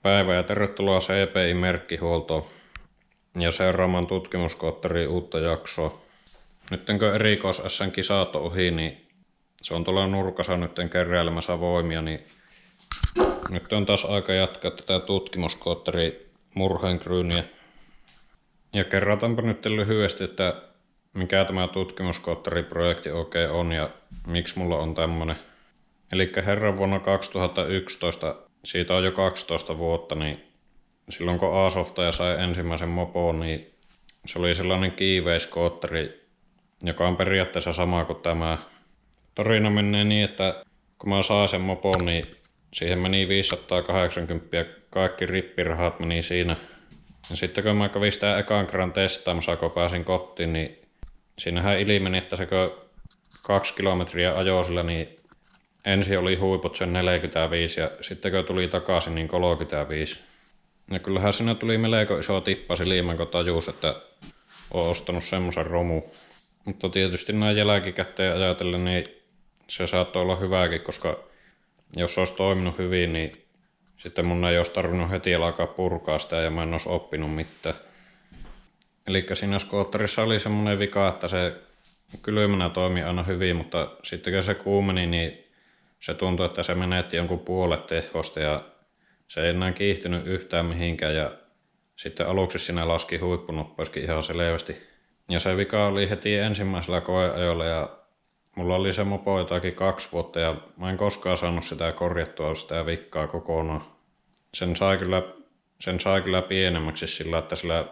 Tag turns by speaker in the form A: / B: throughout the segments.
A: Päivää ja tervetuloa CPI-merkkihuoltoon ja seuraamaan tutkimuskootterin uutta jaksoa. Nyt kun erikois SN kisat on ohi, niin se on tuolla nurkassa nyt keräilemässä voimia, niin nyt on taas aika jatkaa tätä tutkimuskootterin murheenkryyniä. Ja kerrataanpa nyt lyhyesti, että mikä tämä tutkimuskootteriprojekti oikein on ja miksi mulla on tämmönen. Eli herran vuonna 2011, siitä on jo 12 vuotta, niin silloin kun A-softaja sai ensimmäisen mopon, niin se oli sellainen kiiveiskootteri, joka on periaatteessa sama kuin tämä. Tarina menee niin, että kun mä sain sen mopon, niin siihen meni 580 ja kaikki rippirahat meni siinä. Ja sitten kun mä kävin sitä ekan kerran testaamassa, kun pääsin kotiin, niin siinähän ilmeni, että se kun 2 kilometriä ajoi sillä, niin ensin oli huiput sen 45 ja sitten kun tuli takaisin, niin 35. Ja kyllähän siinä tuli melko iso tippa silmän, kun tajus, että on ostanut semmoisen romu. Mutta tietysti näin jälkikäteen ajatellen, niin se saattoi olla hyväkin, koska jos olisi toiminut hyvin, niin sitten mun ei olisi tarvinnut heti alkaa purkaa sitä ja mä en olisi oppinut mitään. Eli siinä skootterissa oli semmoinen vika, että se kylmänä toimi aina hyvin, mutta sitten kun se kuumeni, niin se tuntui, että se menetti jonkun puolet tehosta ja se ei enää kiihtynyt yhtään mihinkään ja sitten aluksi siinä laski huippunoppeuskin ihan selvästi. Ja se vika oli heti ensimmäisellä koeajolla ja mulla oli se mopo jotakin 2 vuotta ja mä en koskaan saanut sitä korjattua sitä vikkaa kokonaan. Sen sai kyllä pienemmäksi sillä, että sillä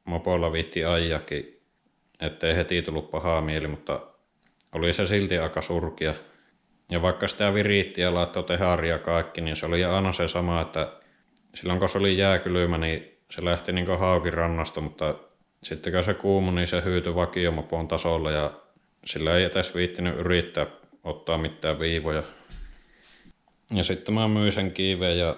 A: mopoilla viitti ajakin, ettei heti tullut pahaa mieli, mutta oli se silti aika surkia. Ja vaikka sitä viriitti ja laittoi teharia kaikki, niin se oli aina se sama, että silloin kun se oli jääkylmä, niin se lähti niin kuin haukin rannasta, mutta sitten kun se kuumui, niin se hyytyi vakiomopon tasolla ja sillä ei edes viittinyt yrittää ottaa mitään viivoja. Ja sitten mä myin sen kiiveen ja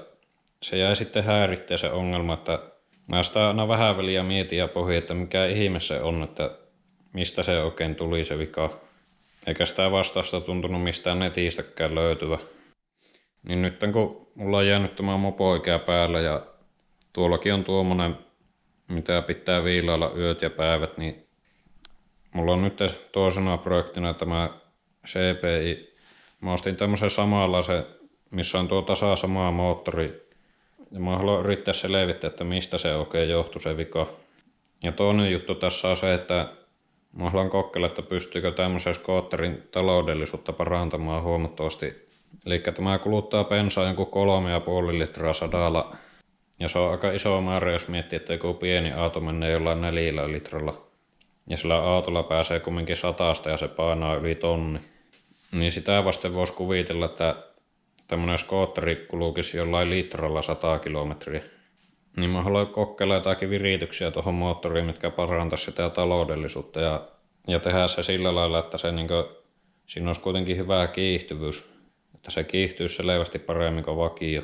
A: se jäi sitten häiritteen se ongelma, että mä sitä aina vähän väliä mietin ja pohdin, että mikä ihme se on, että mistä se oikein tuli se vika. Eikä sitä vastausta tuntunut mistään netistäkään löytyvä. Niin nyt kun mulla on jäänyt tämä mopo ikää päällä ja tuollakin on tuommoinen, mitä pitää viilailla yöt ja päivät, niin mulla on nyt toisena projektina tämä CPI. Mä ostin tämmöisen samanlaisen, missä on tuo sama moottori. Ja mä haluan yrittää selvittää, että mistä se oikein johtui se vika. Ja toinen juttu tässä on se, että mä haluan kokeilla, että pystyykö tämmöisen skootterin taloudellisuutta parantamaan huomattavasti. Eli tämä kuluttaa bensaa jonkun 3,5 litraa sadalla. Ja se on aika iso määrä, jos miettii, että joku pieni auto menee jollain 4 litralla. Ja sillä autolla pääsee kumminkin 100 ja se painaa yli tonni. Niin sitä vasten voisi kuvitella, että tämmönen skootteri kulukisi jollain litralla 100 kilometriä. Niin mä haluan kokeilla jotakin virityksiä tuohon moottoriin, mitkä parantaisi sitä taloudellisuutta ja tehdä se sillä lailla, että se siinä olisi kuitenkin hyvä kiihtyvyys. Että se kiihtyisi selvästi paremmin kuin vakio.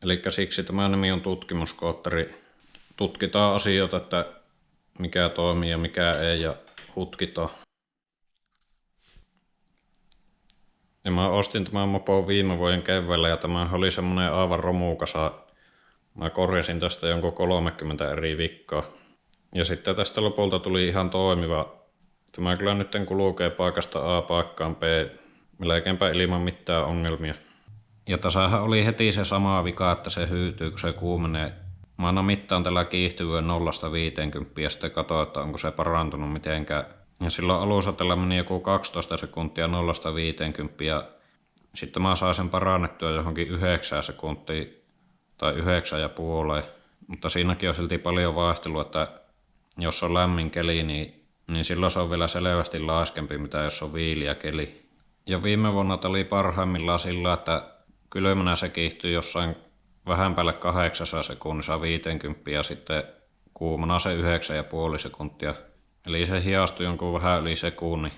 A: Eli siksi tämä nimi on tutkimuskootteri. Tutkitaan asioita, että mikä toimii ja mikä ei ja hutkitaan. Ja mä ostin tämän mopon viime vuoden keväällä ja tämä oli semmonen aivan romukasa. Mä korjasin tästä jonkun 30 eri vikkaa. Ja sitten tästä lopulta tuli ihan toimiva. Tämä kyllä nyt kulkee paikasta A paikkaan B melkeinpä ilman mitään ongelmia. Ja tässähän oli heti se sama vika, että se hyytyy kun se kuumenee. Mä aina mittaan tällä kiihtyvyyden 0-50 ja sitten katsoin, että onko se parantunut mitenkään. Ja silloin alussa tällä meni joku 12 sekuntia 0-50 ja sitten mä sain sen parannettua johonkin 9 sekuntia tai 9,5. Mutta siinäkin on silti paljon vaihtelua, että jos on lämmin keli, niin silloin se on vielä selvästi laskempi, mitä jos on viiliä keli. Ja viime vuonna tämä oli parhaimmillaan sillä, että kylmänä se kiihtyi jossain vähän päälle 8 sekunnissa 50 ja sitten kuumana se 9,5 sekuntia. Eli se hiastui jonkun vähän yli sekunnin.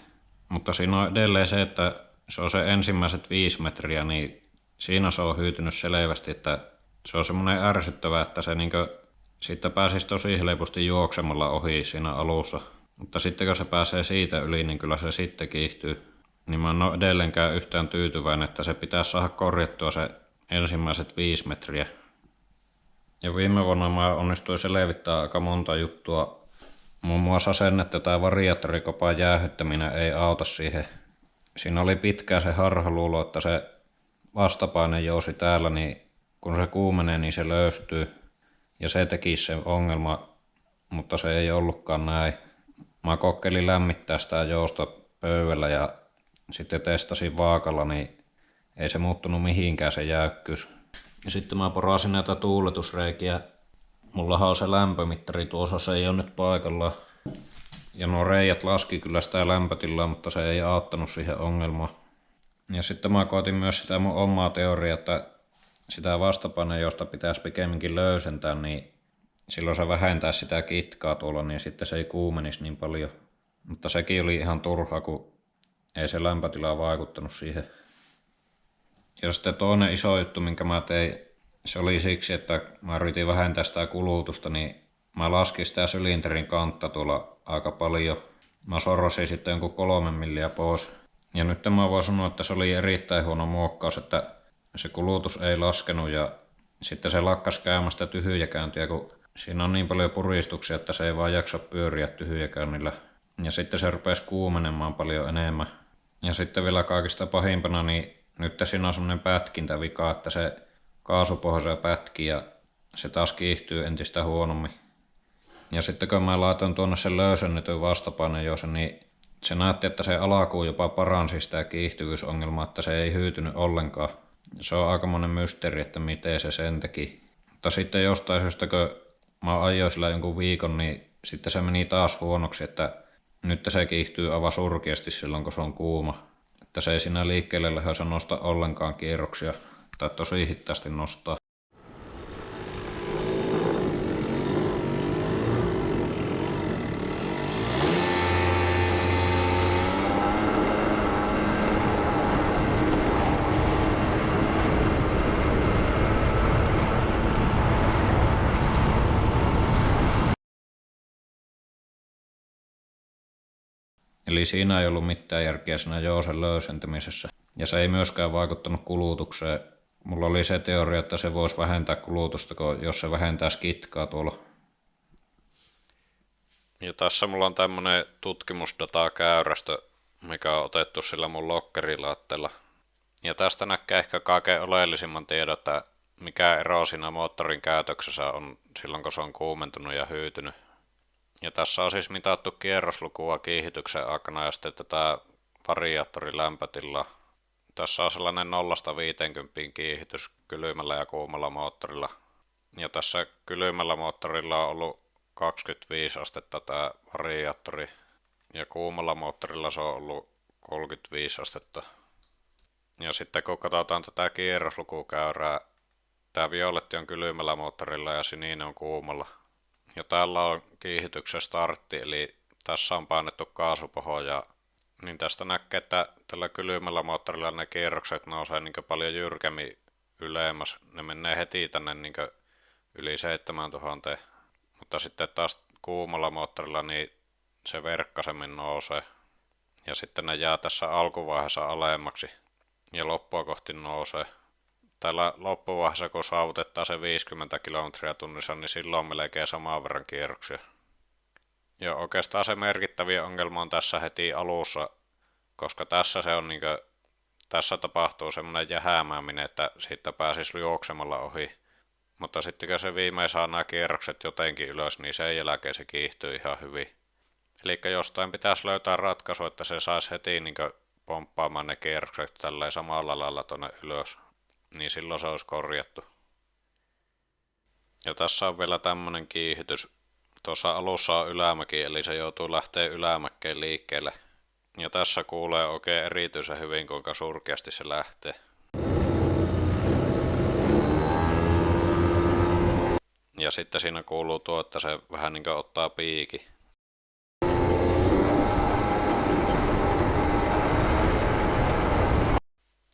A: Mutta siinä on edelleen se, että se on se ensimmäiset 5 metriä, niin siinä se on hyytynyt selvästi, että se on semmoinen ärsyttävä, että se siitä pääsisi tosi helposti juoksemalla ohi siinä alussa. Mutta sitten kun se pääsee siitä yli, niin kyllä se sitten kiihtyy. Niin mä en ole edelleenkään yhtään tyytyväinen, että se pitää saada korjattua se ensimmäiset 5 metriä. Ja viime vuonna mä onnistuin selvittämään aika monta juttua. Muun muassa sen, että tämä variaattorikopan jäähyttäminen ei auta siihen. Siinä oli pitkään se harhaluulo, että se vastapainejousi täällä, niin kun se kuumenee, niin se löystyy. Ja se teki se ongelma, mutta se ei ollutkaan näin. Mä kokeilin lämmittää sitä jousta pöydällä ja sitten testasin vaakalla, niin ei se muuttunut mihinkään se jäykkyys. Ja sitten mä porasin näitä tuuletusreikiä. Mullahan on se lämpömittari tuossa, se ei ole nyt paikallaan. Ja nuo reijät laski kyllä sitä lämpötilaa, mutta se ei auttanut siihen ongelmaan. Ja sitten mä koitin myös sitä mun omaa teoriaa, että sitä vastapainejousta pitäisi pikemminkin löysentää, niin silloin se vähentää sitä kitkaa tuolla, niin sitten se ei kuumenisi niin paljon. Mutta sekin oli ihan turhaa, kun ei se lämpötila vaikuttanut siihen. Ja sitten toinen iso juttu, minkä mä tein, se oli siksi, että mä yritin vähentää sitä kulutusta, niin mä laskin sitä sylinterin kantta tuolla aika paljon. Mä sorrasin sitten jonkun 3 milliä pois. Ja nyt mä voin sanoa, että se oli erittäin huono muokkaus, että se kulutus ei laskenut ja sitten se lakkas käymästä tyhjäkäyntiä, kun siinä on niin paljon puristuksia, että se ei vaan jaksa pyöriä tyhjäkäynnillä. Ja sitten se rupesi kuumenemaan paljon enemmän. Ja sitten vielä kaikista pahimpana, niin nyt siinä on semmoinen pätkintävika, että se kaasupohja pätkii ja se taas kiihtyy entistä huonommin. Ja sitten kun mä laitoin tuonne sen löysennetyn vastapainejousen, niin se näytti, että se alkuun jopa paransi sitä kiihtyvyysongelmaa, että se ei hyytynyt ollenkaan. Se on aikamoinen mysteeri, että miten se sen teki. Mutta sitten jostain syystä, kun mä ajoin sillä jonkun viikon, niin sitten se meni taas huonoksi, että nyt se kiihtyy aivan surkeasti silloin, kun se on kuuma. Että se ei siinä liikkeelle lähdössä nosta ollenkaan kierroksia, tai tosi hitaasti nostaa. Eli siinä ei ollut mitään järkeä siinä jousen löysentämisessä. Ja se ei myöskään vaikuttanut kulutukseen. Mulla oli se teoria, että se voisi vähentää kulutusta, jos se vähentäisi kitkaa tuolla. Ja tässä mulla on tämmönen tutkimusdatakäyrästö, mikä on otettu sillä mun lokkerilaatteella. Ja tästä näkee ehkä kaiken oleellisimman tiedon, että mikä ero siinä moottorin käytöksessä on silloin, kun se on kuumentunut ja hyytynyt. Ja tässä on siis mitattu kierroslukua kiihdytyksen aikana ja sitten tätä variaattorin lämpötilaa. Tässä on sellainen 0–50 kiihdytys kylmällä ja kuumalla moottorilla. Ja tässä kylmällä moottorilla on ollut 25 astetta tämä variaattori. Ja kuumalla moottorilla se on ollut 35 astetta. Ja sitten kun katsotaan tätä kierroslukukäyrää, tämä violetti on kylmällä moottorilla ja sininen on kuumalla. Ja täällä on kiihdytyksen startti, eli tässä on painettu kaasupohja. Niin tästä näkee, että tällä kylmällä moottorilla ne kierrokset nousee niin paljon jyrkemmin ylemmäs. Ne menee heti tänne niin yli 7000. Mutta sitten taas kuumalla moottorilla niin se verkkasemmin nousee. Ja sitten ne jää tässä alkuvaiheessa alemmaksi ja loppua kohti nousee. Täällä loppuvaiheessa, kun saavutetaan se 50 kilometriä tunnissa, niin silloin on melkein saman verran kierroksia. Ja oikeastaan se merkittävin ongelma on tässä heti alussa, koska tässä se on tässä tapahtuu semmoinen jähäämääminen, että siitä pääsisi juoksemalla ohi. Mutta sitten kun se viimein saa nämä kierrokset jotenkin ylös, niin sen jälkeen se kiihtyy ihan hyvin. Eli jostain pitäisi löytää ratkaisu, että se saisi heti pomppaamaan ne kierrokset tälleen samalla lailla tuonne ylös. Niin silloin se olisi korjattu. Ja tässä on vielä tämmönen kiihdytys. Tuossa alussa on ylämäki, eli se joutuu lähteä ylämäkkeen liikkeelle. Ja tässä kuulee oikein erityisen hyvin, kuinka surkeasti se lähtee. Ja sitten siinä kuuluu tuo, että se vähän niin kuin ottaa piiki.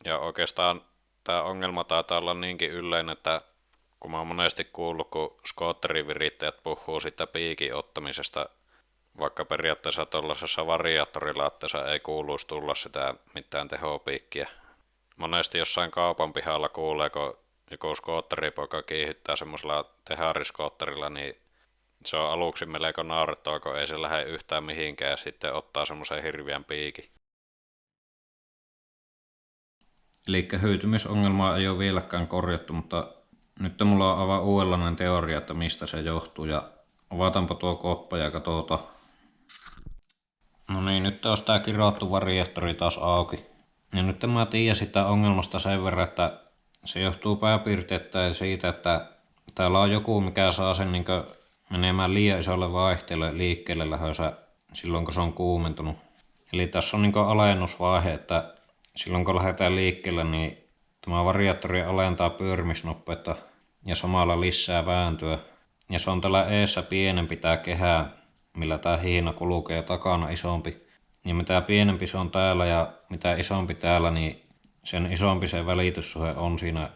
A: Ja oikeastaan tämä ongelma taitaa olla niinkin yleinen, että kun mä oon monesti kuullut, kun skootterivirittäjät puhuu siitä piikin ottamisesta, vaikka periaatteessa tuollaisessa variaattorilaatteessa ei kuuluisi tulla sitä mitään tehopiikkiä. Monesti jossain kaupan pihalla kuulee, kun joku skootteripoika kiihyttää semmoisella tehariskootterilla, niin se on aluksi melko naurettava, kun ei se lähde yhtään mihinkään ja sitten ottaa semmoisen hirviän piikin. Eli hyytymisongelmaa ei ole vieläkään korjattu, mutta nyt mulla on aivan uudenlainen teoria, että mistä se johtuu. Ja avataanpa tuo koppa ja katsotaan. No niin, nyt olisi tää kirottu variaattori taas auki. Ja nyt mä tiedän sitä ongelmasta sen verran, että se johtuu pääpiirteittäin siitä, että täällä on joku, mikä saa sen menemään liian isolle vaihteelle liikkeelle lähdössä silloin, kun se on kuumentunut. Eli tässä on alennusvaihe, että silloin kun lähdetään liikkeelle, niin tämä variaattori alentaa pyörimisnopeutta ja samalla lisää vääntöä. Ja se on tällä eessä pienempi tää kehä, millä tää hihina kulkee, takana isompi. Ja mitä pienempi se on täällä ja mitä isompi täällä, niin sen isompi se välityssuhe on siinä.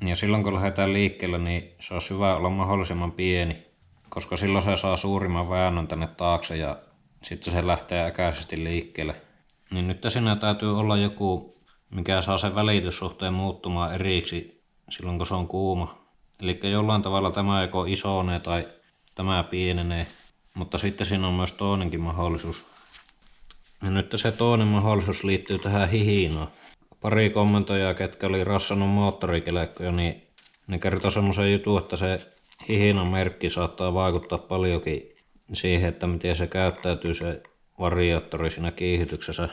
A: Ja silloin kun lähdetään liikkeelle, niin se on hyvä olla mahdollisimman pieni, koska silloin se saa suurimman väännön tänne taakse ja sitten se lähtee äkäisesti liikkeelle. Niin nyt siinä täytyy olla joku, mikä saa sen välityssuhteen muuttumaan eriksi silloin kun se on kuuma. Eli jollain tavalla tämä joko isonee tai tämä pienenee, mutta sitten siinä on myös toinenkin mahdollisuus. Ja nyt se toinen mahdollisuus liittyy tähän hihinaan. Pari kommentoijaa, ketkä oli rassannut moottorikelekkoja, niin ne kertoi semmoisen jutun, että se hihinan merkki saattaa vaikuttaa paljonkin siihen, että miten se käyttäytyy se variaattori siinä kiihytyksessä.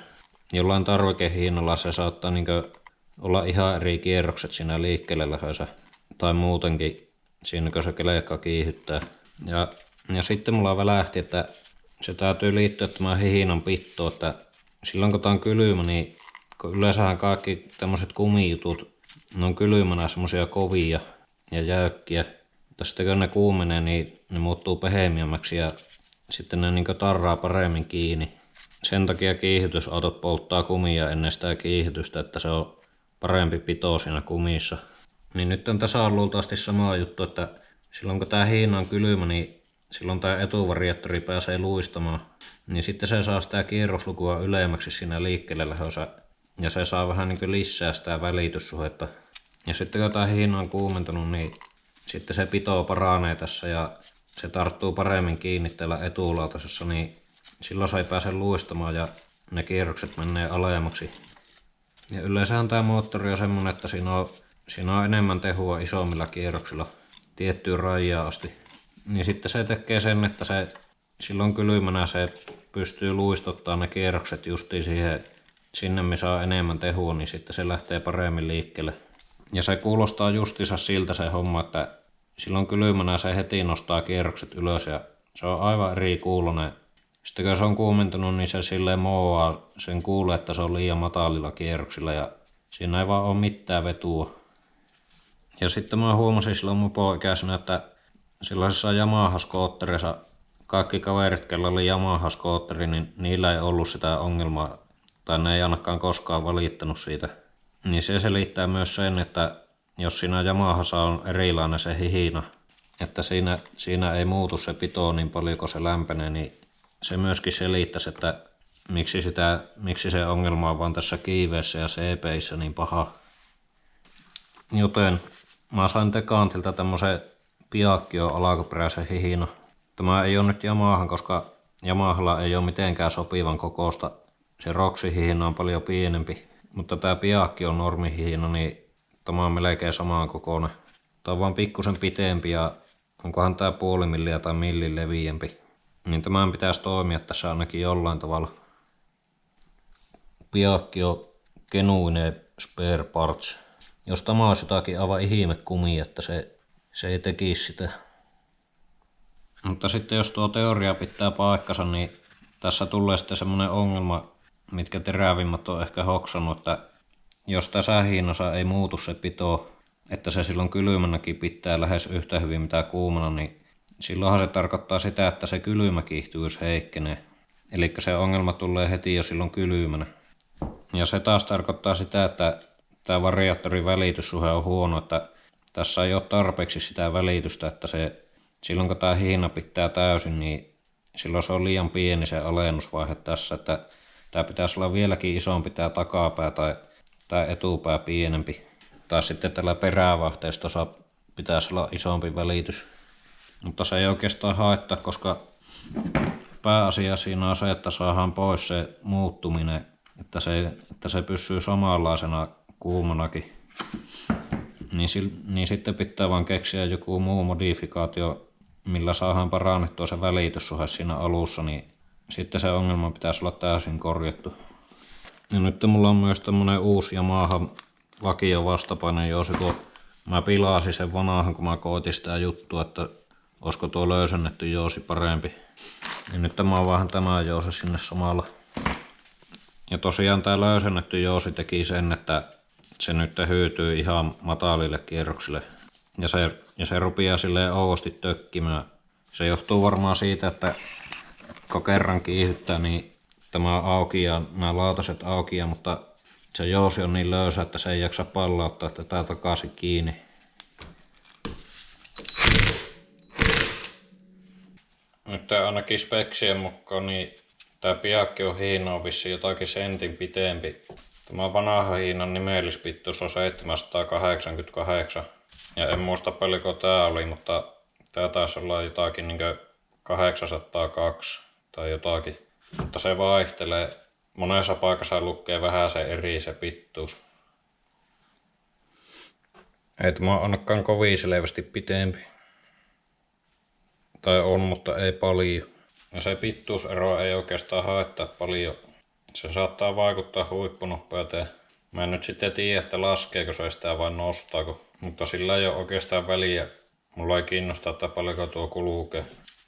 A: Jollain tarvikehihnalla se saattaa olla ihan eri kierrokset siinä liikkeelle lähdössä tai muutenkin siinä kun se kelekka kiihyttää. Ja sitten mulla välähti, että se täytyy liittyä tämän hihinan pittoon, että silloin kun tää on kylmä, niin kun yleensähän kaikki tämmöiset kumijutut, ne on kylmänä semmosia kovia ja jäykkiä, mutta sitten kun ne kuumenee, niin ne muuttuu pehmeämmäksi ja sitten ne tarraa paremmin kiinni. Sen takia kiihytysautot polttaa kumia ennen sitä kiihytystä, että se on parempi pito siinä kumissa. Niin nyt tässä on luultavasti sama juttu, että silloin kun tää hihina on kylmä, niin silloin tää etuvariaattori pääsee luistamaan. Niin sitten se saa sitä kierroslukua ylemmäksi siinä liikkeelle lähdössä ja se saa vähän lisää sitä välityssuhetta. Ja sitten kun tää hihina on kuumentunut, niin sitten se pito paranee tässä ja se tarttuu paremmin kiinni täällä etulautasessa, niin silloin se ei pääse luistamaan ja ne kierrokset menee alemmaksi. Ja yleensähän tää moottori on semmonen, että siinä on enemmän tehua isommilla kierroksilla tiettyyn rajaan asti. Niin sitten se tekee sen, että se silloin kylmänä se pystyy luistuttaa ne kierrokset justiin sinne missä on enemmän tehua, niin sitten se lähtee paremmin liikkeelle. Ja se kuulostaa justiinsa siltä se homma, että silloin kylmänä se heti nostaa kierrokset ylös ja se on aivan eri kuulonen. Sitten kun se on kuumentunut, niin se silleen mooaa, sen kuulee, että se on liian matalilla kierroksilla ja siinä ei vaan ole mitään vetua. Ja sitten mä huomasin silloin mopo-ikäisenä, että sellaisessa Yamaha-skootterissa kaikki kaverit, kellä oli Yamaha-skootteri, niin niillä ei ollut sitä ongelmaa, tai ne ei ainakaan koskaan valittanut siitä. Niin se selittää myös sen, että jos siinä Yamahassa on erilainen se hihina, että siinä ei muutu se pito niin paljon kun se lämpenee, niin se myöskin selittäisi, että miksi se ongelma on vaan tässä kiiveessä ja CPissä niin paha. Joten mä sain Decantilta tämmösen Piaggio alkuperäisen hihina. Tämä ei ole nyt Yamahan, koska Yamahalla ei ole mitenkään sopivan kokoista. Se Roxy-hihina on paljon pienempi, mutta tää Piaggio normihihina, niin tämä on melkein samaan kokoinen. Tää on vaan pikkusen pitempi ja onkohan tää puoli milliä tai millin leviämpi. Niin tämän pitäisi toimia tässä ainakin jollain tavalla. Piaggio Genuine Spare Parts. Jos tämä olisi jotakin aivan ihmekumia, että se ei tekisi sitä. Mutta sitten jos tuo teoria pitää paikkansa, niin tässä tulee sitten semmonen ongelma, mitkä terävimmät on ehkä hoksannut, että jos tässä hihnassa ei muutu se pito, että se silloin kylmänäkin pitää lähes yhtä hyvin mitä kuumana, niin silloinhan se tarkoittaa sitä, että se kylmäkiihtyvyys heikkenee. Eli se ongelma tulee heti jo silloin kylmänä. Ja se taas tarkoittaa sitä, että tämä variaattorin välityssuhe on huono, että tässä ei ole tarpeeksi sitä välitystä, että silloin kun tämä hihna pitää täysin, niin silloin se on liian pieni se alennusvaihe tässä, että tämä pitäisi olla vieläkin isompi tämä takapää tai etupää pienempi. Tai sitten tällä perävaihteistossa pitäisi olla isompi välitys. Mutta se ei oikeastaan haittaa, koska pääasia siinä on se, että saadaan pois se muuttuminen, että se pysyy samanlaisena kuumanakin. Niin sitten pitää vaan keksiä joku muu modifikaatio, millä saadaan parannettua se välityssuhde siinä alussa, niin sitten se ongelma pitäisi olla täysin korjattu. Ja nyt mulla on myös tämmönen uusi Yamaha vakio vastapainojousi, kun mä pilasin sen vanhan, kun mä koitin sitä juttua, että olisiko tuo löysennetty jousi parempi. Ja nyt mä oon vähän tämän jousi sinne samalla. Ja tosiaan tää löysennetty jousi teki sen, että se nyt hyytyy ihan matalille kierroksille. Ja se rupeaa silleen ouosti tökkimään. Se johtuu varmaan siitä, että kun kerran kiihyttää, niin tämä aukeaa, nämä lautaset aukeaa, mutta se jousi on niin löysä, että se ei jaksa pallauttaa tätä takaisin kiinni. Nyt ainakin speksien mukaan niin tää Piaggio hiina on vissiin jotakin sentin pitempi. Tämä vanha hiinan nimellispituus on 788. Ja en muista paljonko tää oli, mutta tää taisi olla jotakin niinkö 802 tai jotakin. Mutta se vaihtelee. Monessa paikassa lukee vähän se eri se pituus. Ei tämä ole ainakaan kovin selvästi pitempi. Tai on, mutta ei paljon. Ja se pituusero ei oikeastaan haittaa paljon. Se saattaa vaikuttaa huippunopeuteen. Mä en nyt sitten tiedä, että laskeeko se sitä vai nostaako. Mutta sillä ei ole oikeastaan väliä. Mulla ei kiinnosta, että paljonko tuo kulkee.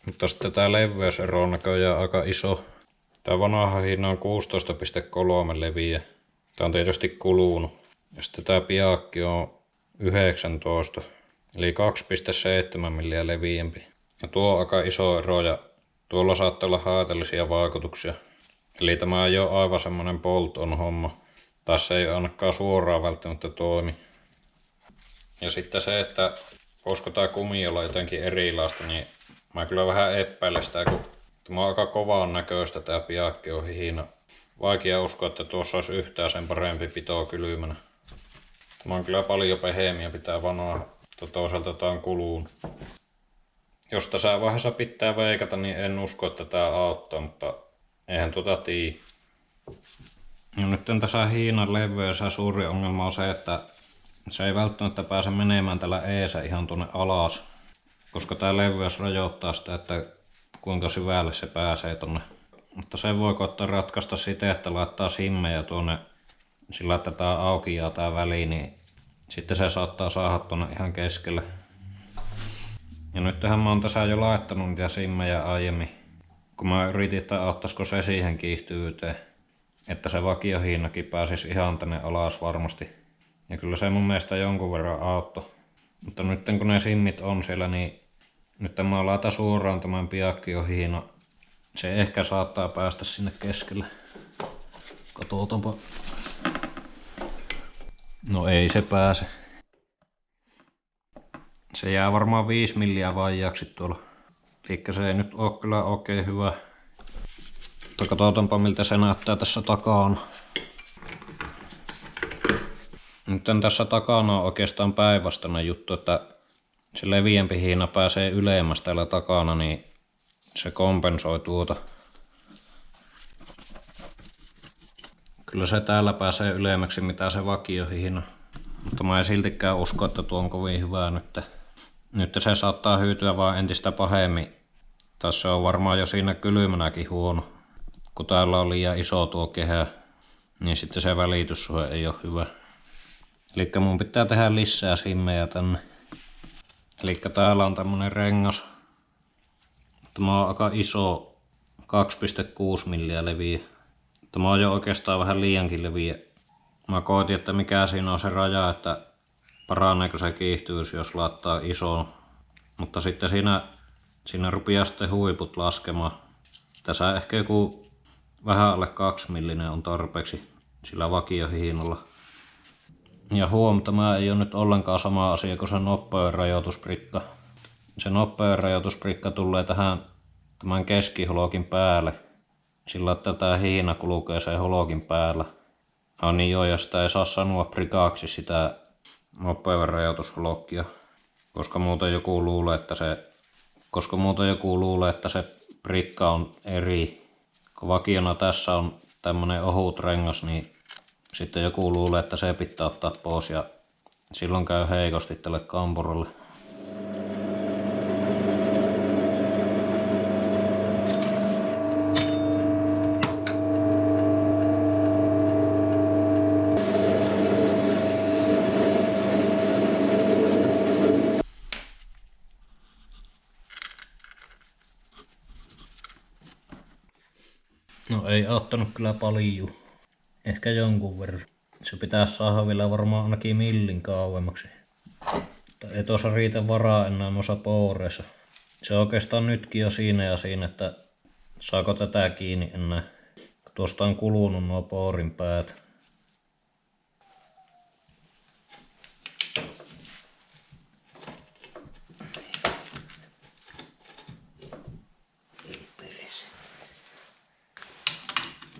A: Mutta sitten tää leveysero on näköjään aika iso. Tää vanha hiina on 16,3 leviä. Tää on tietysti kulunut. Ja sitten tää Piaggio on 19. Eli 2,7 milliä leviämpi. Ja tuo on aika iso ero ja tuolla saattaa olla haitallisia vaikutuksia. Eli tämä ei ole aivan semmonen bolt-on homma. Tai se ei ainakaan suoraan välttämättä toimi. Ja sitten se, että voisiko tää kumi olla jotenkin erilaista, niin mä kyllä vähän epäilen sitä, kun tämä on aika kovan näköistä tää Piaggio hiina. Vaikea uskoa, että tuossa olisi yhtään sen parempi pito kylmänä. Tämä on kyllä paljon pehmeä pitää vanhaa, mutta toisaalta tää on kulunut. Jos tässä vaiheessa pitää veikata, niin en usko, että tää auttaa, mutta eihän tuota tii. Ja nyt tässä hiinan leveydessä suuri ongelma on se, että se ei välttämättä pääse menemään tällä eessä ihan tuonne alas, koska tää leveys rajoittaa sitä, että kuinka syvälle se pääsee tonne. Mutta sen voi koittaa ratkaista siten, että laittaa simmejä tuonne sillä, että tää aukeaa tää väli, niin sitten se saattaa saada tuonne ihan keskelle. Ja nythän mä oon tässä jo laittanut niitä simmejä aiemmin, kun mä yritin, että auttaisiko se siihen kiihtyvyyteen, että se vakiohiinakin pääsisi ihan tänne alas varmasti. Ja kyllä se mun mielestä jonkun verran auttoi. Mutta nyt kun ne simmit on siellä, niin nyt mä laitan suoraan tämän Piaggio-hiina. Se ehkä saattaa päästä sinne keskelle. Katsotaanpa. No ei se pääse. Se jää varmaan 5 milliä vajaaksi tuolla. Elikkä se ei nyt oo kyllä oikein hyvä. Mutta katsotaanpa miltä se näyttää tässä takana. Nyt tässä takana on oikeastaan päinvastainen juttu, että se leviämpi hiina pääsee ylemmäs täällä takana, niin se kompensoi tuota. Kyllä se täällä pääsee ylemmäksi mitä se vakiohiina. Mutta mä en siltikään usko, että tuo on kovin hyvää nyt. Nyt se saattaa hyytyä vaan entistä pahemmin. Tässä on varmaan jo siinä kylmänäkin huono. Kun täällä on liian iso tuo kehä, niin sitten se välityssuhde ei ole hyvä. Eli mun pitää tehdä lisää simmejä tänne. Eli täällä on tämmönen rengas. Tämä on aika iso, 2,6 milliä leviä. Tämä on jo oikeastaan vähän liiankin leviä. Mä koitin, että mikä siinä on se raja, että paraneeko se kiihtyvyys, jos laittaa isoon. Mutta sitten siinä rupeaa sitten huiput laskemaan. Tässä ehkä joku vähän alle 2 millinen on tarpeeksi sillä vakiohiinalla. Ja huom, tämä ei ole nyt ollenkaan sama asia kuin se nopeuden rajoitusprikka. Se nopeuden rajoitusprikka tulee tähän tämän keskihologin päälle. Sillä että tämä hiina kulkee sen hologin päällä. Niin joo, ja sitä ei saa sanoa prikaaksi sitä mopojen rajoitusblokkia, koska muuten joku luulee, että se prikka on eri. Kun vakiona tässä on tämmönen ohut rengas, niin sitten joku luulee, että se pitää ottaa pois ja silloin käy heikosti tälle kampurille. No ei auttanut kyllä paljon. Ehkä jonkun verran. Se pitäisi saada vielä varmaan ainakin millin kauemmaksi. Ei tuossa riitä varaa enää noissa pooreissa. Se oikeastaan nytkin jo siinä ja siinä, että saako tätä kiinni enää. Tuosta on kulunut nuo poorin päät.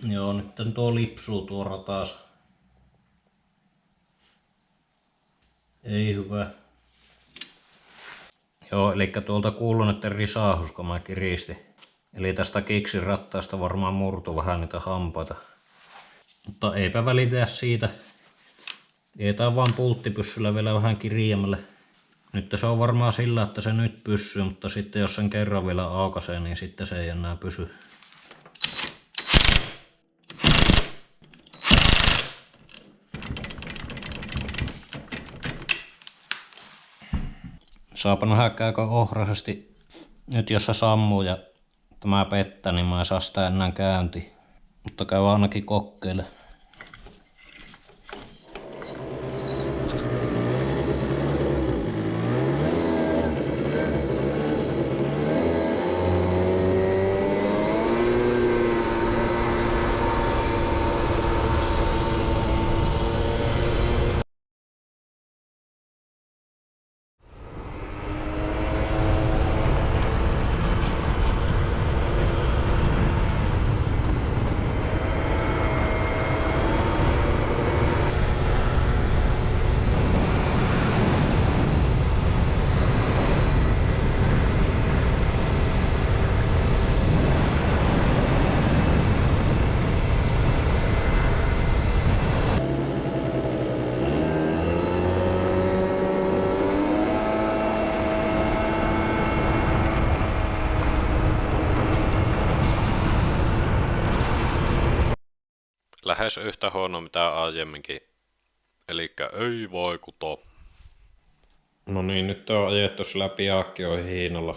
A: Joo, nyt tuo lipsuu tuora taas. Ei hyvä. Joo, eli tuolta kuuluu nyt risaahus, kun mä kiristin. Eli tästä kiksin rattaasta varmaan murtuu vähän niitä hampaita. Mutta eipä välitä siitä. Jätään vaan pulttipyssyllä vielä vähän kirjaamälle. Nyt se on varmaan sillä, että se nyt pysyy, mutta sitten jos sen kerran vielä aukaisee, niin sitten se ei enää pysy. Saapa nähdä käykö ohraisesti. Nyt jos se sammuu ja tämä pettää, niin mä en saa sitä enää käyntiin. Mutta käy ainakin kokeile.
B: Lähes yhtä huono mitä aiemminkin. Elikkä ei vaikuta.
A: No niin, nyt on ajettu läpi Aakkioihin hiinalla.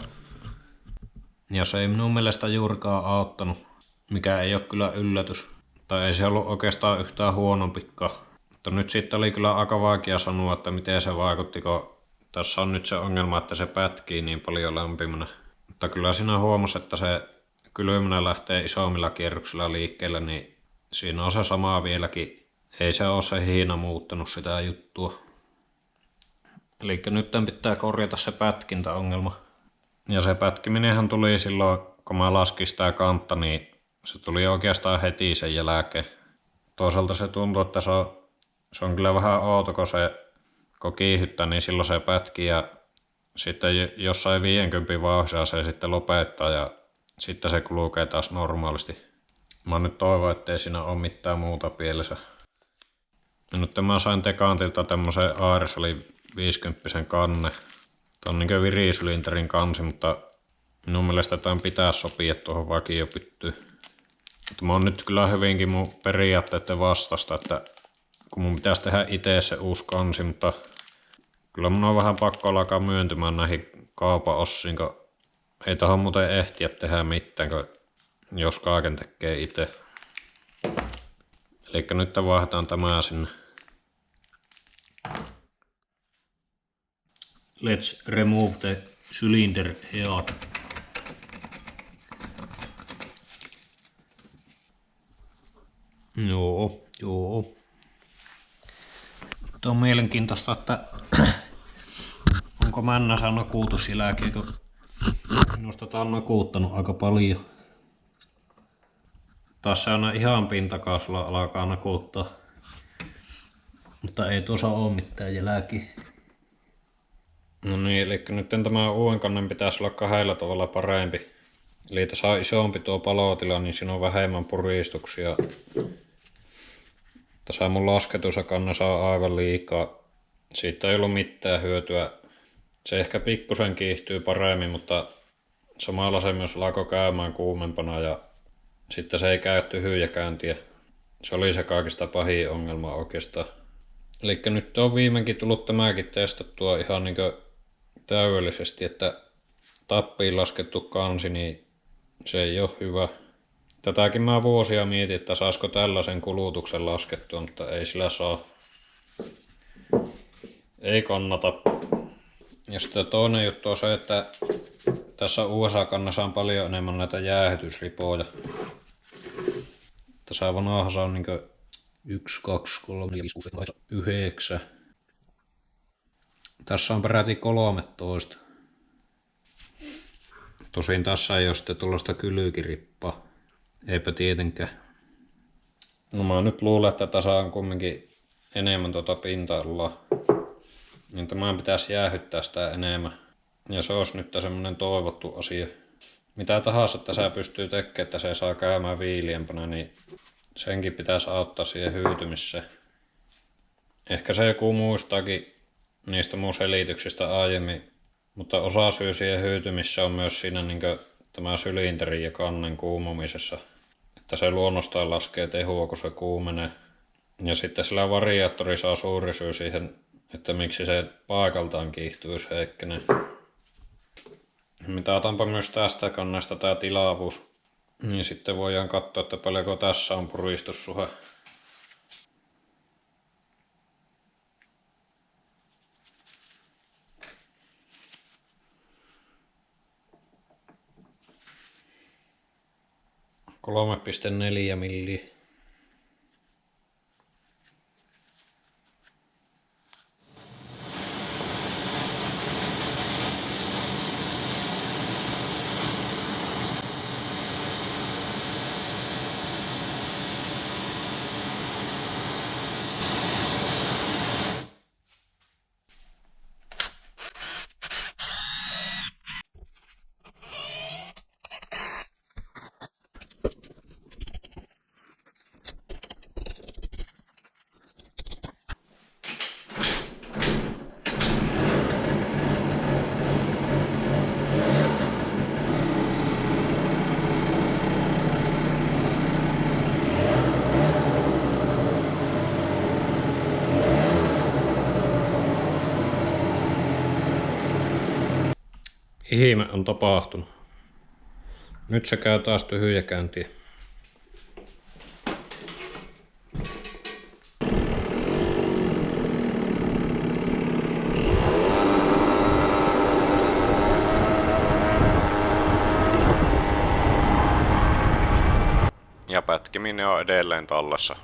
A: Ja se ei minun mielestä juurikaan auttanut, mikä ei ole kyllä yllätys. Tai ei se ollut oikeastaan yhtään huonompikaan. Mutta nyt sitten oli kyllä aika vaikea sanoa, että miten se vaikutti, kun tässä on nyt se ongelma, että se pätkii niin paljon lämpimänä. Mutta kyllä siinä huomasi, että se kylmänä lähtee isommilla kierroksilla liikkeelle, niin siinä on se sama vieläkin. Ei se ole se hiina muuttanut sitä juttua. Eli nyt pitää korjata se pätkintäongelma. Ja se pätkiminenhän tuli silloin, kun mä laskin sitä kantta, niin se tuli oikeastaan heti sen jälkeen. Toisaalta se tuntuu, että se on kyllä vähän outo, kun kiihyttää, niin silloin se pätkii ja sitten jossain 50 vauhdissa se sitten lopettaa ja sitten se kulkee taas normaalisti. Mä nyt toivon, ettei siinä ole mitään muuta pielessä. Ja nyt mä sain Tekantilta tämmösen Aerosolin 50 kanne. Tää on niinkö virisylinterin kansi, mutta minun mielestä tämän pitää sopia tuohon vakiopyttyyn. Mutta mä oon nyt kyllä hyvinkin mun periaatteiden vastasta, että kun mun pitäisi tehdä itse se uusi kansi, mutta kyllä mun on vähän pakko alkaa myöntymään näihin kaupan ossiin, kun ei tohon muuten ehtiä tehdä mitään, jos kaiken tekee itse. Eli nyt vaihdetaan tämä sinne.
C: Let's remove the cylinder head.
A: Joo. Tuo on mielenkiintoista, että onko männässä nakuutusjälkeen, kun minusta tää on nakuuttanut aika paljon. Taas se aina ihan pintakaasulla alkaa nakuuttaa.
C: Mutta ei tuossa ole mitään jälkiä.
A: No niin, eli nyt tämä uuden kannen pitäisi olla 2 tavalla parempi. Eli tässä on isompi tuo palotila, niin siinä on vähemmän puristuksia. Tässä mun lasketussa kannassa on aivan liikaa. Siitä ei ollut mitään hyötyä. Se ehkä pikkusen kiihtyy paremmin, mutta samalla se myös alkoi käymään kuumempana ja sitten se ei käy tyhjäkäyntiä. Se oli se kaikista pahin ongelma oikeastaan. Eli nyt on viimeinkin tullut tämäkin testattua ihan täydellisesti, että tappiin laskettu kansi, niin se ei ole hyvä. Tätäkin mä vuosia mietin, että saisiko tällaisen kulutuksen laskettua, mutta ei sillä saa. Ei kannata. Ja sitten toinen juttu on se, että tässä USA-kannassa on paljon enemmän näitä jäähytysripoja. Tässä vanhassa on 1, 2, 3, 4, 5, 6, 7, 9. Tässä on peräti 13. Tosin tässä ei ole sitten tuollaista kylykirippaa. Eipä tietenkään. No mä nyt luulen, että tässä on kumminkin enemmän tuota pinta-alaa. Niin tämän pitäisi jäähyttää sitä enemmän. Ja se olisi nyt semmonen toivottu asia. Mitä tahansa tässä pystyy tekemään, että se saa käymään viiliempänä, niin senkin pitäisi auttaa siihen hyytymiseen. Ehkä se joku muistaakin niistä mun selityksistä aiemmin, mutta osa syy siihen hyytymiseen on myös siinä tämä sylinterin ja kannen kuumumisessa. Että se luonnostaan laskee tehua, kun se kuumenee. Ja sitten sillä variaattorissa on suuri syy siihen, että miksi se paikaltaan kiihtyvyys heikkenee. Mitataanpa myös tästä kannesta tää tilavuus. Niin sitten voidaan katsoa, että paljonko tässä on puristussuhe. ,4 milliä. Ihme on tapahtunut. Nyt se käy taas tyhjäkäyntiä.
B: Ja pätkiminen on edelleen tallessa.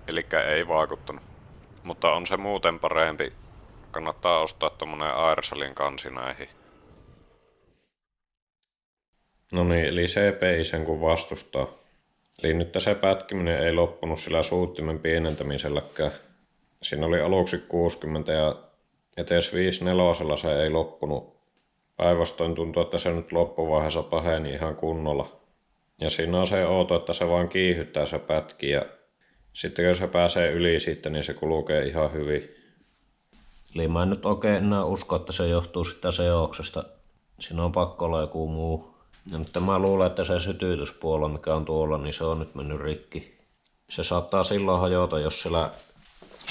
B: Elikkä ei vaikuttanut. Mutta on se muuten parempi. Kannattaa ostaa tommonen Airsalin kansi näihin.
A: No niin, eli CPI sen kun vastustaa. Eli nyt se pätkiminen ei loppunut sillä suuttimen pienentämiselläkään. Siinä oli aluksi 60 ja etes 5.4 se ei loppunut. Päinvastoin tuntuu, että se nyt loppuvaiheessa paheni ihan kunnolla. Ja siinä on se outo, että se vaan kiihyttää se pätki ja sitten kun se pääsee yli siitä, niin se kulkee ihan hyvin.
C: Eli mä en nyt oikein enää usko, että se johtuu sitä seoksesta. Siinä on pakko olla joku muu. Ja nyt mä luulen, että se sytytyspuolo, mikä on tuolla, niin se on nyt mennyt rikki. Se saattaa silloin hajota, jos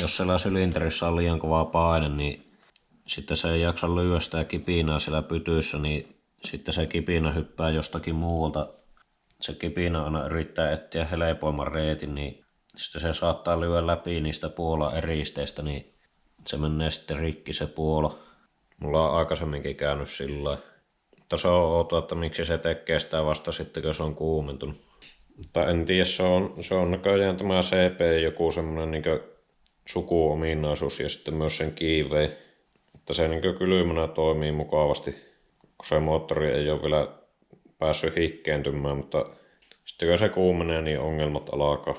C: siellä sylinterissä on liian kova paine, niin sitten se ei jaksa lyödä sitä kipinää siellä pytyssä, niin sitten se kipinä hyppää jostakin muualta. Se kipinä aina yrittää etsiä helpoimman reitin, niin sitten se saattaa lyödä läpi niistä puolan eristeistä, niin se menee sitten rikki se puolo.
A: Mulla on aikaisemminkin käynyt sillä lailla. Mutta se on outoa, että miksi se tekee sitä vasta sitten, kun se on kuumentunut. Mutta en tiedä, se on näköjään tämä CP joku semmoinen sukuominaisuus ja sitten myös sen kiiveen. Että se kylmänä toimii mukavasti, kun se moottori ei ole vielä päässyt hikkeentymään, mutta sitten kun se kuumenee, niin ongelmat alkaa.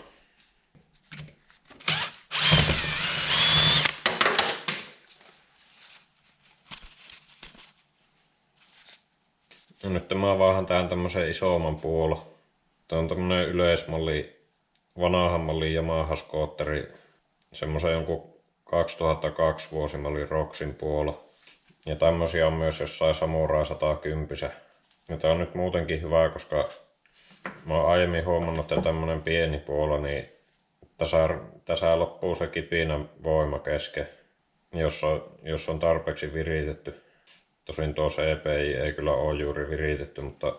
A: nyt mä vaahan tähän tämmösen isomman puola. Tää on tämmönen yleismalli, vanhan mallin Yamaha-skootteri. Semmosen jonkun 2002 vuosimalli Roxin puola. Ja tämmösiä on myös jossain Samurai 110. Ja tää on nyt muutenkin hyvä, koska mä oon aiemmin huomannut, että tämmönen pieni puola, niin tässä loppuu se kipinän voima kesken, jos on tarpeeksi viritetty. Tosin tuo CPI ei kyllä ole juuri viritetty, mutta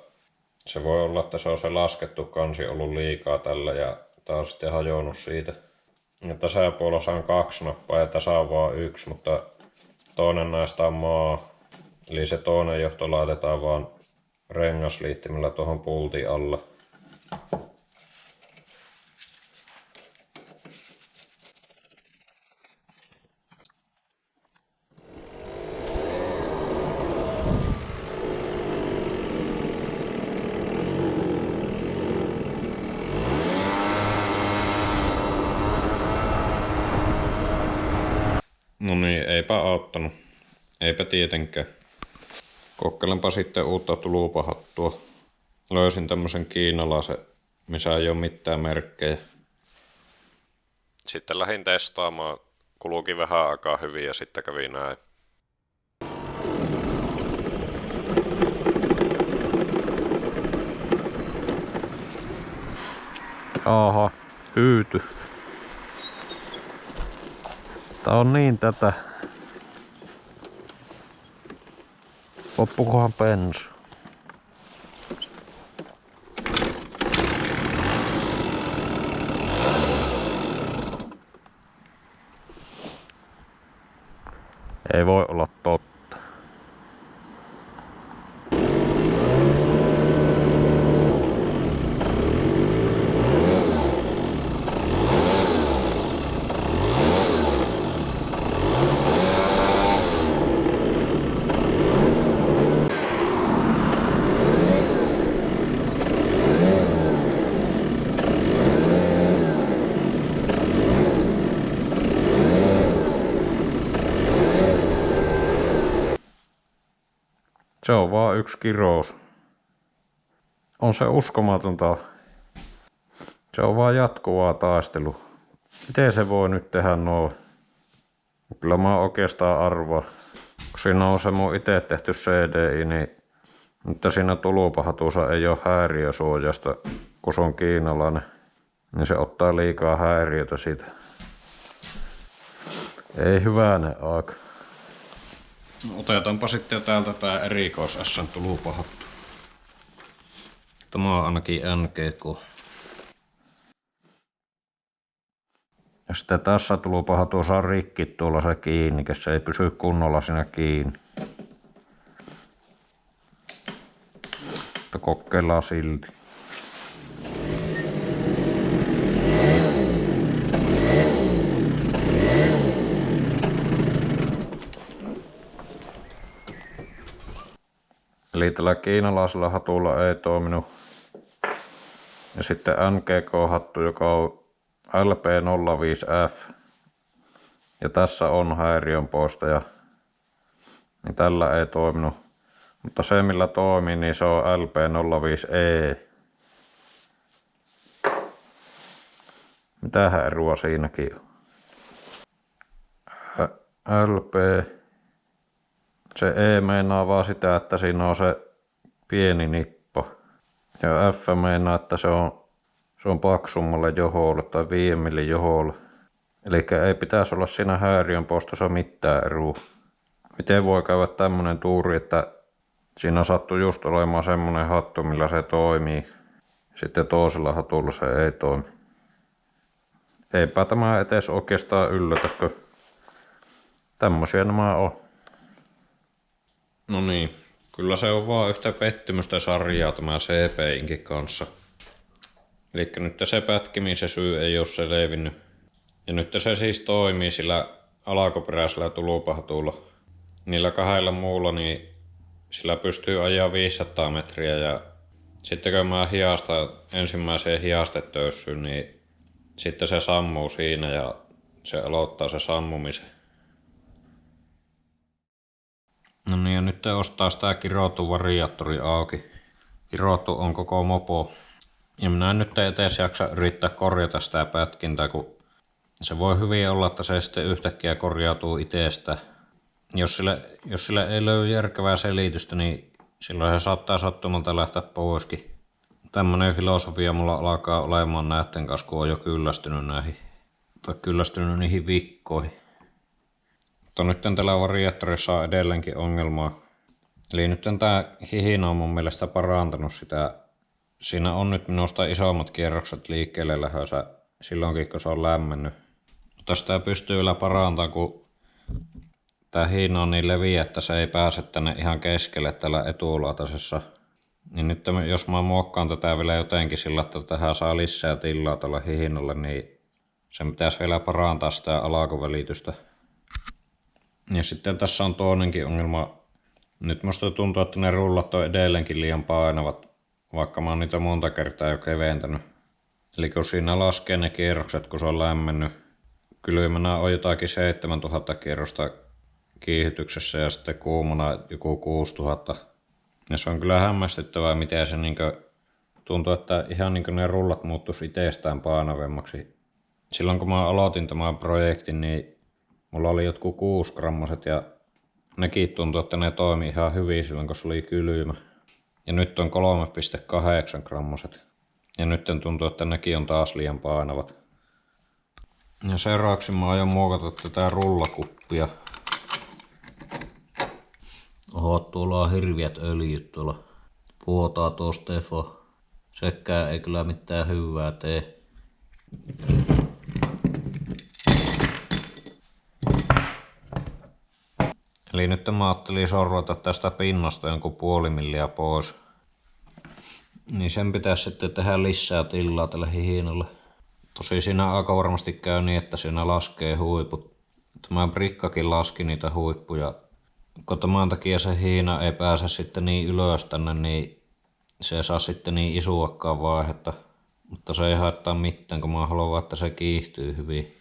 A: se voi olla, että se on se laskettu kansi ollut liikaa tällä ja tää on sitten hajonnut siitä. Ja tässä puolessa on 2 nappaa ja tässä on vaan 1, mutta toinen näistä on maa. Eli se toinen johto laitetaan vaan rengasliittimellä tuohon pultin alla. No niin, eipä auttanut. Eipä tietenkään. Kokeilenpa sitten uutta tulupahattua. Löysin tämmösen kiinalaisen, missä ei ole mitään merkkejä.
B: Sitten lähdin testaamaan. Kuluki vähän aikaa hyvin ja sitten kävi näin.
C: Aha, hyyty. Tää on niin tätä. Loppukohan bensa. Ei voi olla totta. Se on vaan yksi kirous. On se uskomatonta. Se on vaan jatkuvaa taistelu. Miten se voi nyt tehdä noin? Kyllä mä oikeastaan arvaan. Kun siinä on se mun itse tehty CDI, niin mutta siinä tulupahatuussa ei ole häiriösuojasta, kun se on kiinalainen. Niin se ottaa liikaa häiriötä siitä. Ei hyvänen aika.
A: No, otetaanpa sitten täältä tää erikois-S:n tulupahattu. Tämä on ainakin NGK.
C: Ja sitten tässä tulupahatuussa on rikki tuolla se kiinni, se ei pysy kunnolla siinä kiinni. Mutta kokeillaan silti. Eli tällä kiinalaisella hatulla ei toiminut. Ja sitten NGK-hattu, joka on LP05F. Ja tässä on häiriönpoistaja. Niin tällä ei toiminut. Mutta se millä toimii, niin se on LP05E. Mitähän eroa siinäkin on? LP. Se E meinaa vaan sitä, että siinä on se pieni nippa. Ja F meinaa, että se on paksummalle joholle tai 5 millin joholle. Eli ei pitäisi olla siinä häiriönpoistossa mitään eroa. Miten voi käydä tämmönen tuuri, että siinä sattui just olemaan semmonen hattu, millä se toimii. Sitten toisella hatulla se ei toimi. Eipä tämä etes oikeastaan yllätä, kun tämmösiä nämä on.
A: No niin, kyllä se on vaan yhtä pettymystä sarjaa tämä CPInkin kanssa. Elikkä nyt se pätkimisen syy ei ole selvinnyt. Ja nyt se siis toimii sillä alkuperäisellä tulupahtuulla. Niillä 2 muulla niin sillä pystyy ajaa 500 metriä ja sitten kun mä hiastan ensimmäiseen hiastetöyssyyn, niin sitten se sammuu siinä ja se aloittaa se sammumisen. No niin, ja nyt nyt ostaa sitä kirottu variaattori auki. Kirottu on koko mopo. Ja minä en nyt edes jaksa yrittää korjata sitä pätkintää, kun se voi hyvin olla, että se sitten yhtäkkiä korjautuu itsestä. Jos sille ei löydy järkevää selitystä, niin silloin se saattaa sattumalta lähteä poiskin. Tämmönen filosofia mulla alkaa olemaan näiden kanssa, kun on jo kyllästynyt niihin vikkoihin. Mutta nyt tällä variaattorissa on edelleenkin ongelmaa. Eli nyt tää hihina on mun mielestä parantanut sitä. Siinä on nyt minusta isommat kierrokset liikkeelle lähdössä silloinkin, kun se on lämmennyt. Mutta sitä pystyy vielä parantamaan, kun tää hihina on niin leviä, että se ei pääse tänne ihan keskelle tällä etulautasessa. Niin nyt jos mä muokkaan tätä vielä jotenkin sillä, että tähän saa lisää tilaa tällä hihinalle, niin sen pitäisi vielä parantaa sitä alakovälitystä. Ja sitten tässä on toinenkin ongelma. Nyt musta tuntuu, että ne rullat on edelleenkin liian painavat, vaikka mä oon niitä monta kertaa jo keventänyt. Eli kun siinä laskee ne kierrokset, kun se on lämmennyt, kylmänä on jotakin 7000 kierrosta kiihytyksessä ja sitten kuumana joku 6000. Ja se on kyllä hämmästyttävää, miten se tuntuu, että ihan ne rullat muuttuisi itsestään painavemmaksi. Silloin kun mä aloitin tämän projektin, niin mulla oli jotkut 6 grammaset ja nekin tuntui, että ne toimi ihan hyvin silloin, kun se oli kylmä. Ja nyt on 3,8 grammaset. Ja nyt tuntuu, että nekin on taas liian painavat. Ja seuraavaksi mä aion muokata tätä rullakuppia.
C: Oho, tuolla on hirviät öljyt tuolla. Vuotaa tuo Stefo. Sekään ei kyllä mitään hyvää tee.
A: Eli nyt mä ajattelin sorvata tästä pinnasta jonkun puoli milliä pois.
C: Niin sen pitäisi sitten tehdä lisää tilaa tälle hihinalle.
A: Tosi siinä aika varmasti käy niin, että siinä laskee huiput. Tämä brikkakin laski niitä huippuja. Kun tämän takia se hihina ei pääse sitten niin ylös tänne, niin se ei saa sitten niin isuakkaan vaihetta. Mutta se ei haittaa mitään, kun mä haluan, että se kiihtyy hyvin.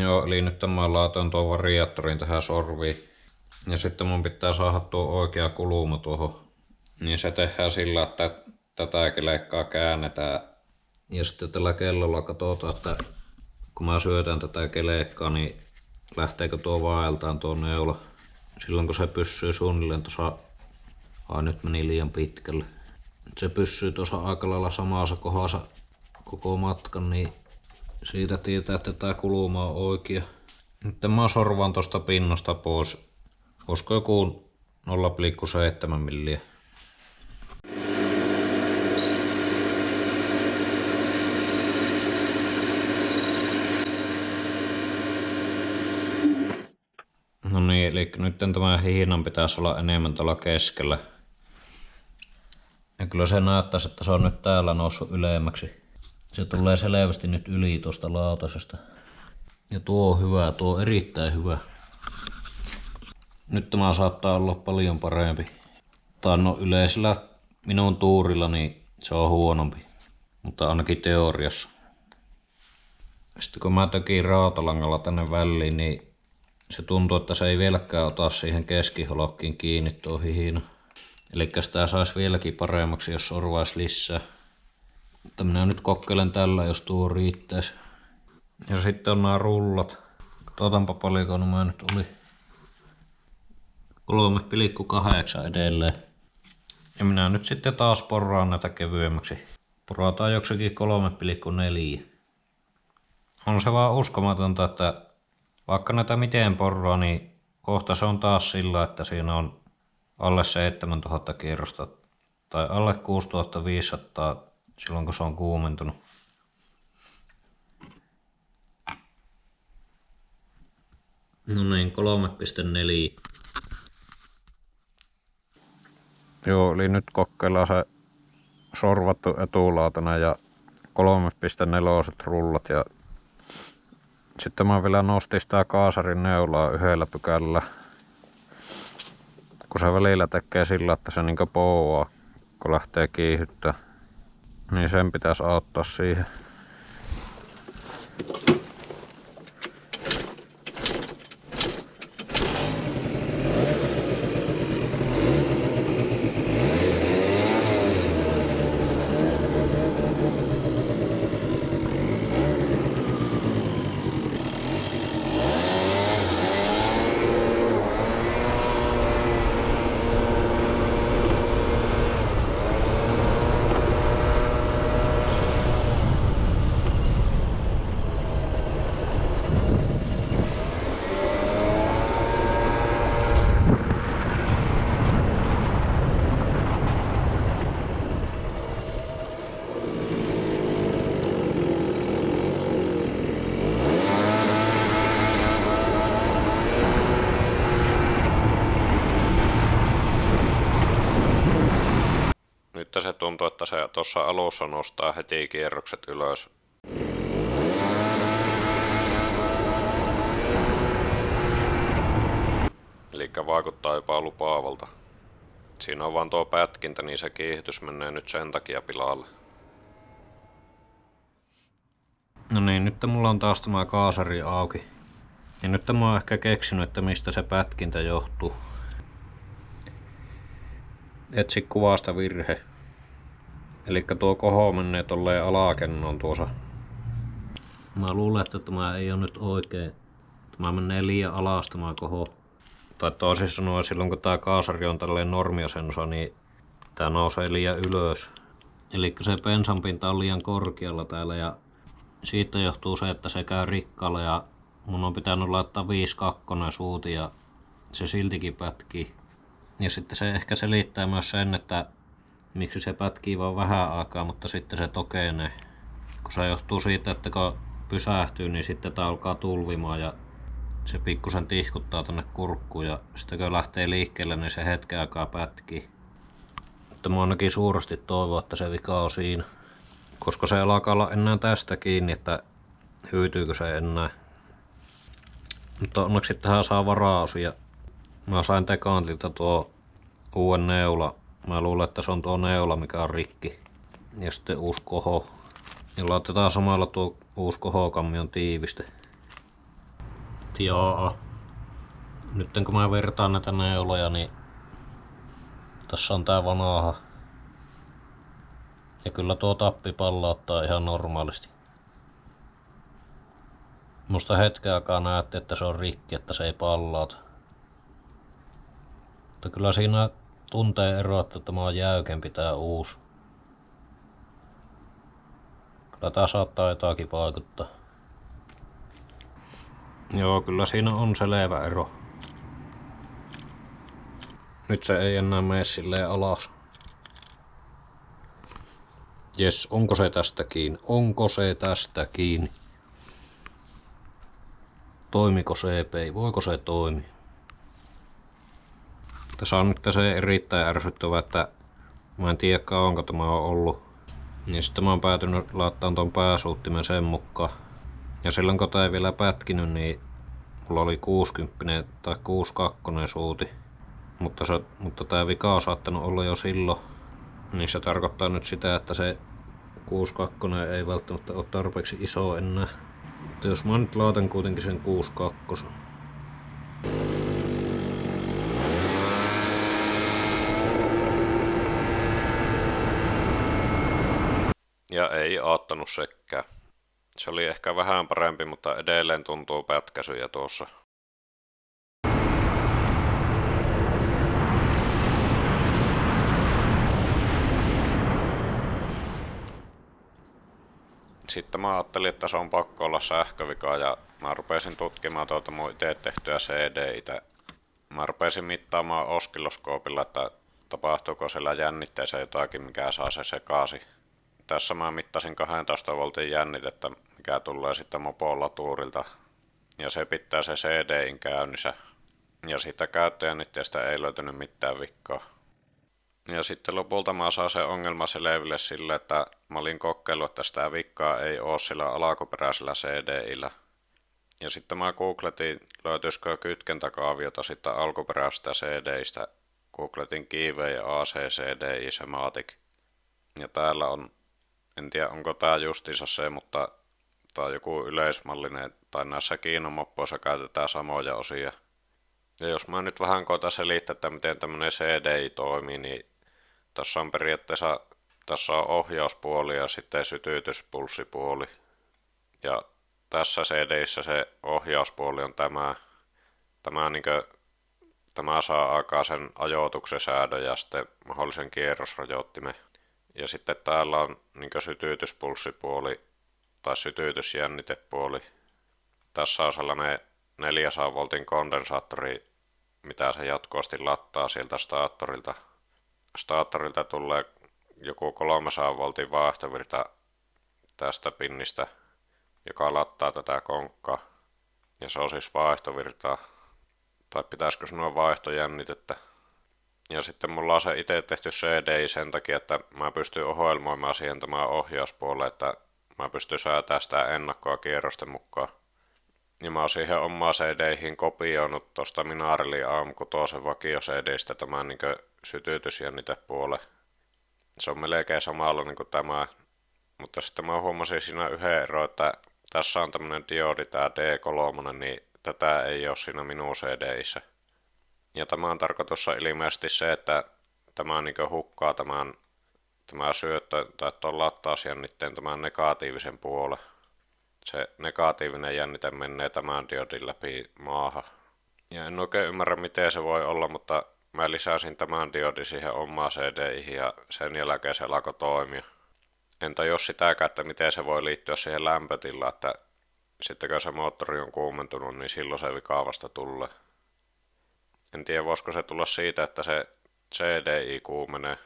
A: Joo, eli nyt mä laitoin tuon variaattorin tähän sorviin. Ja sitten mun pitää saada tuo oikea kuluma tuohon. Niin se tehdään sillä, että tätä kelekkaa käännetään.
C: Ja sitten tällä kellolla katsotaan, että kun mä syötän tätä kelekkaa, niin lähteekö tuo vaeltaan tuo neula. Silloin kun se pysyy suunnilleen tuossa... nyt meni liian pitkälle. Se pysyy tuossa aika lailla samassa kohdassa koko matkan, niin siitä tietää, että tämä kuluma on oikea. Nyt mä sorvaan tuosta pinnasta pois. Olisiko joku 0,7 milliä.
A: No niin, eli nyt tämä hiinan pitäisi olla enemmän tuolla keskellä.
C: Ja kyllä se näyttäisi, että se on nyt täällä noussut ylemmäksi. Se tulee selvästi nyt yli tuosta lautasesta. Ja tuo on hyvä, tuo on erittäin hyvä. Nyt tämä saattaa olla paljon parempi. Tai no yleisellä minun tuurilla niin se on huonompi. Mutta ainakin teoriassa. Sitten kun mä tökin rautalangalla tänne väliin, niin se tuntuu, että se ei vieläkään ota siihen keskiholokkiin kiinni tuo hihina. Eli sitä saisi vieläkin paremmaksi, jos sorvaisi lisää. Mutta minä nyt kokeilen tällä, jos tuo riittäisi.
A: Ja sitten on nämä rullat.
C: Katsotaanpa paljonko nämä nyt oli. 3,8 edelleen.
A: Ja minä nyt sitten taas porraan näitä kevyemmäksi.
C: Porataan joksikin 3,4.
A: On se vaan uskomatonta, että vaikka näitä miten porraa, niin kohta se on taas sillä, että siinä on alle 7000 kierrosta tai alle 6500 silloin kun se on kuumentunut.
C: No niin, 3,4.
A: Joo, eli nyt kokeillaan se sorvattu etulautana ja 3,4 rullat ja sitten mä vielä nostin sitä kaasarin neulaa yhdellä pykälällä. Kun se välillä tekee sillä, että se niinkö pouaa, kun lähtee kiihyttää, niin sen pitäisi auttaa siihen.
B: tuntuu, että se tuossa alussa nostaa heti kierrokset ylös. Eli vaikuttaa jopa lupaavalta. Siinä on vaan tuo pätkintä, niin se kiihdytys menee nyt sen takia pilalle.
C: No niin, nyt mulla on taas tämä kaasari auki. Ja nyt mä oon ehkä keksinyt, että mistä se pätkintä johtuu. Etsi kuvasta virhe. Elikkä tuo koho menee tolleen alakennoon tuossa. Mä luulen, että tämä ei ole nyt oikein. Tämä menee liian alas tämä koho. Tai toisin sanoen, silloin kun tää kaasari on tälleen normiasennossa, niin tää nousee liian ylös. Elikkä se pensan pinta on liian korkealla täällä ja siitä johtuu se, että se käy rikkaalla ja mun on pitänyt laittaa 5.2 suuti ja se siltikin pätkii. Ja sitten se ehkä selittää myös sen, että miksi se pätkii vaan vähän aikaa, mutta sitten se tokenee. Kun se johtuu siitä, että kun pysähtyy, niin sitten tää alkaa tulvimaan ja se pikkusen tihkuttaa tänne kurkkuun ja sitten kun lähtee liikkeelle, niin se hetken aikaa pätkii. Mutta mä ainakin suuresti toivon, että se vika on siinä. Koska se ei alkaa olla enää tästä kiinni, että hyytyykö se enää. Mutta onneksi tähän saa varaosia. Mä sain Tekantilta tuo uuden neula. Mä luulen, että se on tuo neula, mikä on rikki. Ja sitten uusi koho. Ja laitetaan samalla tuo uusi kohokammion tiiviste. Joo. Nyt kun mä vertaan näitä neuloja, niin tässä on tää vanha. Ja kyllä tuo tappi pallauttaa ihan normaalisti. Musta hetken aikaa näette, että se on rikki, että se ei pallauta. Mutta kyllä siinä tuntee eroa, että tämä on jäykempi tää uusi. Kyllä tää saattaa jotakin vaikuttaa. Joo, kyllä siinä on selvä ero. Nyt se ei enää mene silleen alas. Jes, onko se tästä kiinni? Onko se tästä kiinni? Toimiko CP? Voiko se toimia? Tässä on nyt se erittäin ärsyttävä, että mä en tiedä kauanko tämä on ollut. Niin sitten mä oon päätynyt laittamaan ton pääsuuttimen sen mukaan. Ja silloin kun tää ei vielä pätkinyt, niin mulla oli 60 tai 62 suuti. Mutta tää vika on saattanut olla jo silloin. Niin se tarkoittaa nyt sitä, että se 62 ei välttämättä ole tarpeeksi iso enää. Mutta jos mä nyt laitan kuitenkin sen 62.
B: Ja ei aattanut sekään. Se oli ehkä vähän parempi, mutta edelleen tuntuu pätkäsyjä tuossa. Sitten mä ajattelin, että se on pakko olla sähkövika ja mä rupesin tutkimaan tuota mun itse tehtyä CD-itä. Mä rupesin mittaamaan oskilloskoopilla, että tapahtuuko siellä jännitteessä jotakin, mikä saa se sekaisin. Tässä mä mittasin 12 voltin jännitettä, mikä tulee sitten mopon laturilta. Ja se pitää se CD:in käynnissä. Ja siitä käyttöjännitteestä ei löytynyt mitään vikkaa. Ja sitten lopulta mä saan se ongelma selville sille, että mä olin kokeillut, että sitä vikkaa ei oo sillä alkuperäisellä CD:llä. Ja sitten mä googletin, löytyisikö kytkentäkaaviota sitten alkuperäisestä CD:istä. Googletin Keyway ja AC CDI Sematic. Ja täällä on, en tiedä onko tää justiinsa se, mutta tää on joku yleismallinen, tai näissä Kiinomoppoissa käytetään samoja osia. Ja jos mä nyt vähän koitan selittää, että miten tämmönen CDI toimii, niin tässä on periaatteessa tässä on ohjauspuoli ja sitten sytytyspulssipuoli. Ja tässä CDissä se ohjauspuoli on tämä saa aikaan sen ajoituksen säädön ja sitten mahdollisen kierrosrajoittimen. Ja sitten täällä on sytytyspulssipuoli tai sytytysjännitepuoli. Tässä on sellainen 400 voltin kondensaattori, mitä se jatkuvasti lattaa sieltä staattorilta. Staattorilta tulee joku 300 voltin vaihtovirta tästä pinnistä, joka lattaa tätä konkkaa. Ja se on siis vaihtovirtaa, tai pitäisikö sanoa vaihtojännitettä. Ja sitten mulla on se itse tehty CDI sen takia, että mä pystyn ohjelmoimaan siihen tämän ohjauspuoleen, että mä pystyn säätämään sitä ennakkoa kierrosten mukaan. Ja mä oon siihen omaa CD-ihin kopioinut tosta Minarelli AM6 vakio CDistä tämän niinkö sytytysjännitepuolen. Se on melkein samalla niin kuin tämä, mutta sitten mä huomasin siinä yhden eron, että tässä on tämmönen diodi, tää D3, niin tätä ei ole siinä minun CD-issä. Ja tämä on tarkoitus ilmeisesti se, että tämä niin hukkaa tämä syöttö tai tuon latausjännitteen tämän negatiivisen puolen. Se negatiivinen jännite menee tämän diodin läpi maahan. Ja en oikein ymmärrä miten se voi olla, mutta mä lisäsin tämän diodin siihen omaan CD-ihin ja sen jälkeen se alkoi toimia. En tajua sitäkään, että miten se voi liittyä siihen lämpötilaan, että sitten kun se moottori on kuumentunut, niin silloin se vika vasta tulee. En tiedä voisiko se tulla siitä, että se CDI kuumenee,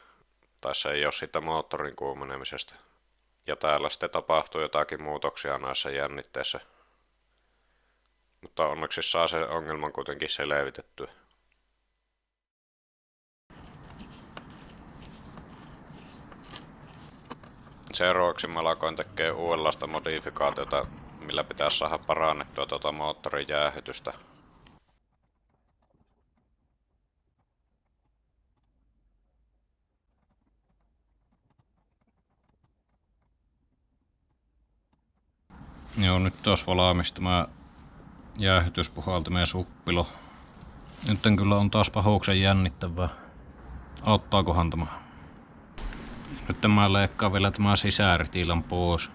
B: tai se ei ole siitä moottorin kuumenemisesta. Ja täällä sitten tapahtuu jotakin muutoksia näissä jännitteissä. Mutta onneksi saa sen ongelman kuitenkin selvitettyä. Seuraavaksi mä alkoin tekee uudenlaista modifikaatiota, millä pitäisi saada parannettua tuota moottorin jäähytystä.
A: Joo, nyt tuossa valmis tämä jäähytyspuhaltimeen suppilo. Nyt kyllä on taas pahuuksen jännittävää. Auttaakohan tämä? Nyt mä leikkaan vielä tämä sisäritiilan pois.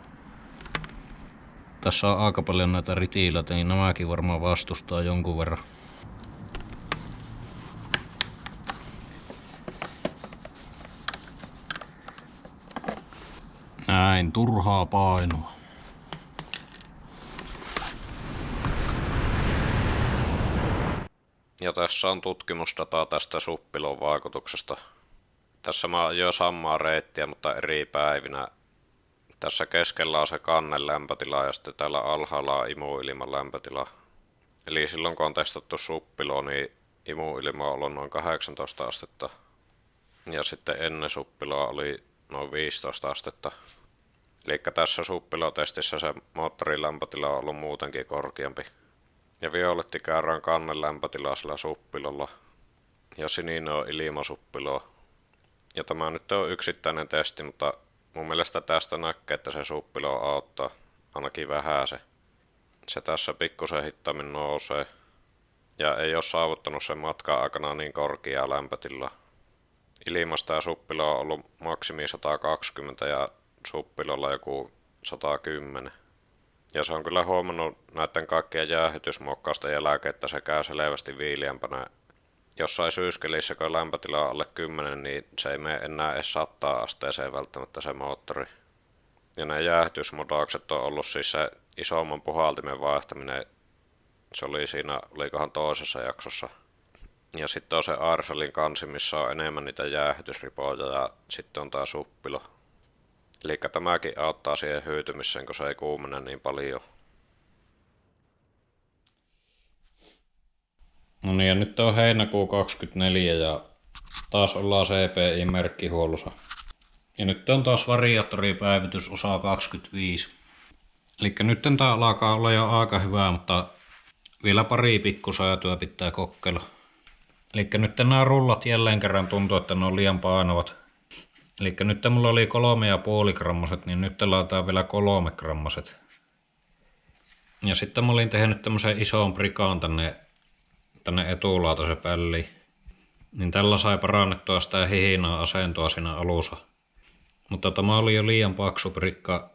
A: Tässä on aika paljon näitä ritiiloita, niin nämäkin varmaan vastustaa jonkun verran. Näin, turhaa painoa.
B: Ja tässä on tutkimusdataa tästä suppilon vaikutuksesta. Tässä mä ajoin samaa reittiä, mutta eri päivinä. Tässä keskellä on se kannen lämpötila ja sitten täällä alhaalla on imuilman lämpötila. Eli silloin kun on testattu suppilo, niin imuilma on ollut noin 18 astetta. Ja sitten ennen suppiloa oli noin 15 astetta. Eli tässä suppilotestissä se moottorin lämpötila on ollut muutenkin korkeampi. Ja violettikäärä on kannen lämpötila sillä suppilolla. Ja sininen on ilmasuppiloa. Ja tämä nyt on yksittäinen testi, mutta mun mielestä tästä näkee, että se suppilo auttaa ainakin vähän se. Se tässä pikkusen hitaammin nousee. Ja ei ole saavuttanut sen matkan aikana niin korkeaa lämpötilaa. Ilmasta ja suppilo on ollut maksimi 120 ja suppilolla joku 110. Ja se on kyllä huomannut näiden kaikkien jäähytysmuokkausten jälkeen, että se käy selvästi viileämpänä. Jossain syyskelissä, kun lämpötila on alle 10, niin se ei mene enää edes 100 asteeseen välttämättä se moottori. Ja ne jäähytysmodaukset on ollut siis se isomman puhaltimen vaihtaminen. Se oli siinä, olikohan toisessa jaksossa. Ja sitten on se Airsalin kansi, missä on enemmän niitä jäähytysripoja ja sitten on tää suppilo. Eli tämäkin auttaa siihen hyytymiseen, kun se ei kuumene niin paljon.
A: No niin, ja nyt on heinäkuu 24 ja taas ollaan CPI-merkkihuollossa. Ja nyt on taas variaattoripäivitys osa 25. Eli nyt tää alkaa olla jo aika hyvää, mutta vielä pari pikkusäätöä pitää kokeilla. Eli nyt nämä rullat jälleen kerran tuntuu, että ne on liian painavat. Eli nyt mulla oli 3,5 grammaset, niin nyt laitetaan vielä 3 grammaset. Ja sitten mä olin tehnyt tämmösen ison prikaan tänne etulautasen väliin. Niin tällä sai parannettua sitä hihinaa asentoa siinä alussa. Mutta tämä oli jo liian paksu prikka.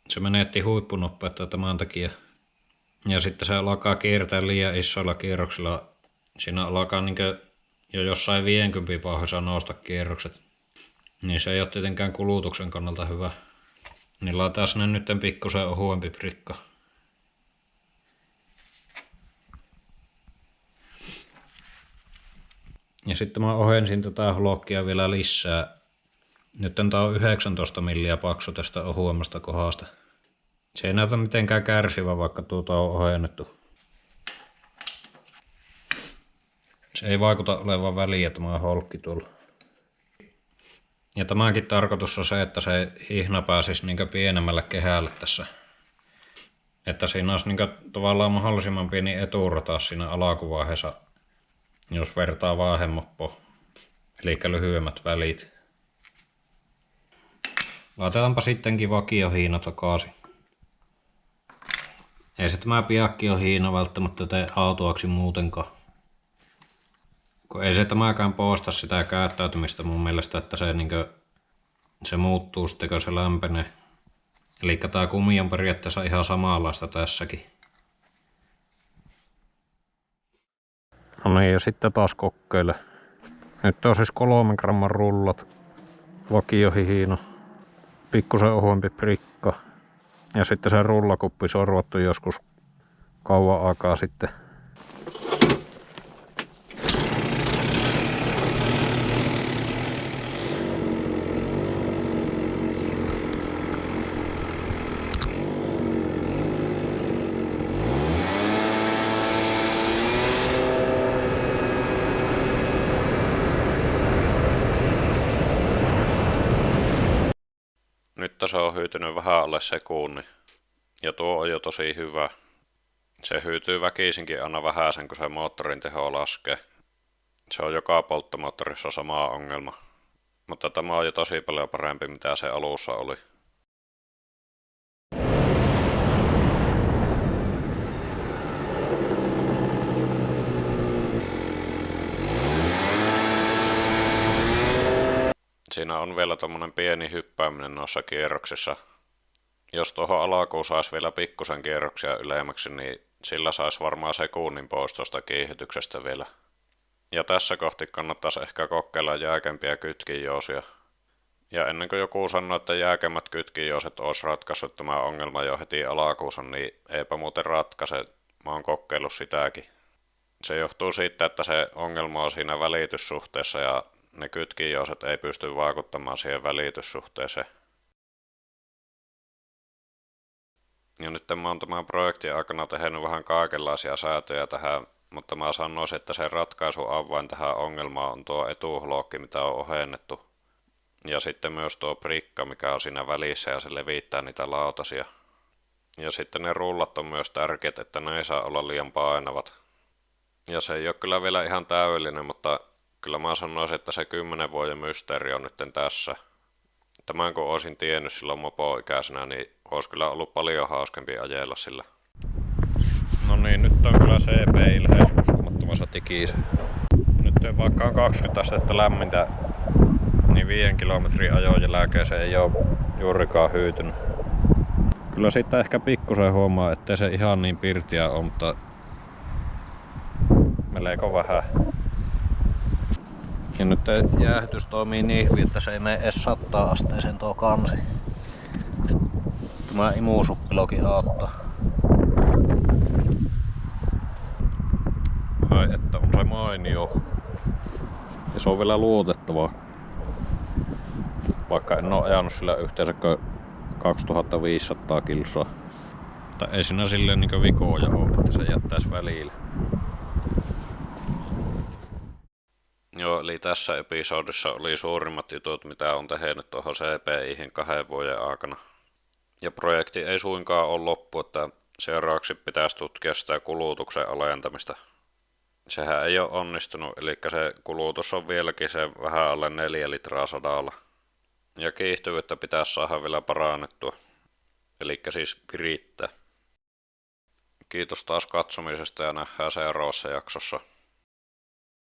A: Se menetti huippunopeutta tämän takia. Ja sitten se alkaa kiertää liian isoilla kierroksilla. Siinä alkaa niinkö jo jossain 50 vauhdissa nousta kierrokset. Niin se ei ole tietenkään kulutuksen kannalta hyvä. Niin laitetaan sinne nyt pikkusen ohuempi prikka. Ja sitten mä ohensin tätä holokkia vielä lisää. Nyt tää on 19 milliä paksu tästä ohuemmasta kohdasta. Se ei näytä mitenkään kärsivä, vaikka tuota on ohennettu. Se ei vaikuta olevan väliä tämä holkki tuolla. Ja tämäkin tarkoitus on se, että se hihna pääsisi niin pienemmälle kehälle tässä. Että siinä olisi niin tavallaan mahdollisimman pieni eturata siinä alkuvaiheessa, jos vertaa vaahemoppoon. Eli lyhyemmät välit. Laitetaanpa sittenkin vakiohiina takaisin. Ei se tämä piakkihiina välttämättä tee autuaksi muutenkaan. Kun ei se tämäkään poista sitä käyttäytymistä mun mielestä, että se, se muuttuu sitten kun se lämpenee. Eli tää kumi on periaatteessa ihan samanlaista tässäkin. No niin, ja sitten taas kokeile. Nyt on siis 3 gramman rullat, vakiohiina, pikkusen ohuempi prikka ja sitten se rullakuppi sorvattu joskus kauan aikaa sitten.
B: Nyt se on hyytynyt vähän alle sekunnin. Ja tuo on jo tosi hyvä. Se hyytyy väkisinkin aina vähäsen, kun se moottorin teho laskee. Se on joka polttomoottorissa sama ongelma. Mutta tämä on jo tosi paljon parempi, mitä se alussa oli. Siinä on vielä tommonen pieni hyppääminen noissa kierroksissa. Jos tuohon alkuun saisi vielä pikkusen kierroksia ylemmäksi, niin sillä saisi varmaan sekunnin pois tuosta kiihdytyksestä vielä. Ja tässä kohti kannattaisi ehkä kokeilla jääkempiä kytkijousia. Ja ennen kuin joku sanoo, että jääkemmät kytkijouset olisi ratkaissut tämä ongelma jo heti alkuunsa, niin eipä muuten ratkaise. Mä oon kokeillut sitäkin. Se johtuu siitä, että se ongelma on siinä välityssuhteessa ja ne kytkijouset ei pysty vaikuttamaan siihen välityssuhteeseen. Ja nyt mä oon tämän projektin aikana tehnyt vähän kaikenlaisia säätöjä tähän, mutta mä sanoisin, että se ratkaisu avain tähän ongelmaan on tuo etuhlokki, mitä on ohennettu. Ja sitten myös tuo prikka, mikä on siinä välissä ja se levittää niitä lautasia. Ja sitten ne rullat on myös tärkeät, että ne ei saa olla liian painavat. Ja se ei ole kyllä vielä ihan täydellinen, mutta kyllä mä sanoisin, että se 10 vuoden mysteeri on nyt tässä. Tämän kun olisin tiennyt silloin mopo-ikäisenä, niin olisi kyllä ollut paljon hauskempi ajella sillä.
A: No niin, nyt on kyllä CPI lähes uskomattomassa tikissä. Nyt vaikka on 20 astetta lämmintä, niin 5 kilometrin ajon jälkeen se ei ole juurikaan hyytynyt. Kyllä sitten ehkä pikkusen huomaa, ettei se ihan niin pirtiä ole, mutta melko vähän. Ja nyt jäähytys toimii niin hyvin, että se ei mene edes 100 asteeseen tuo kansi. Tämä imusuppilokin auttaa. Ai että on se mainio. Ja se on vielä luotettava. Vaikka en oo ajanut sillä yhteensä 2500 kilsaa. Mutta ei siinä silleen niinku vikoja oo, että se jättäis välillä.
B: Joo, eli tässä episodissa oli suurimmat jutut, mitä on tehnyt tuohon CPI:hin 2 vuoden aikana. Ja projekti ei suinkaan ole loppu, että seuraavaksi pitäisi tutkia sitä kulutuksen alentamista. Sehän ei ole onnistunut, eli se kulutus on vieläkin se vähän alle 4 litraa sadalla. Ja kiihtyvyyttä pitäisi saada vielä parannettua, eli siis virittää. Kiitos taas katsomisesta ja nähdään seuraavassa jaksossa.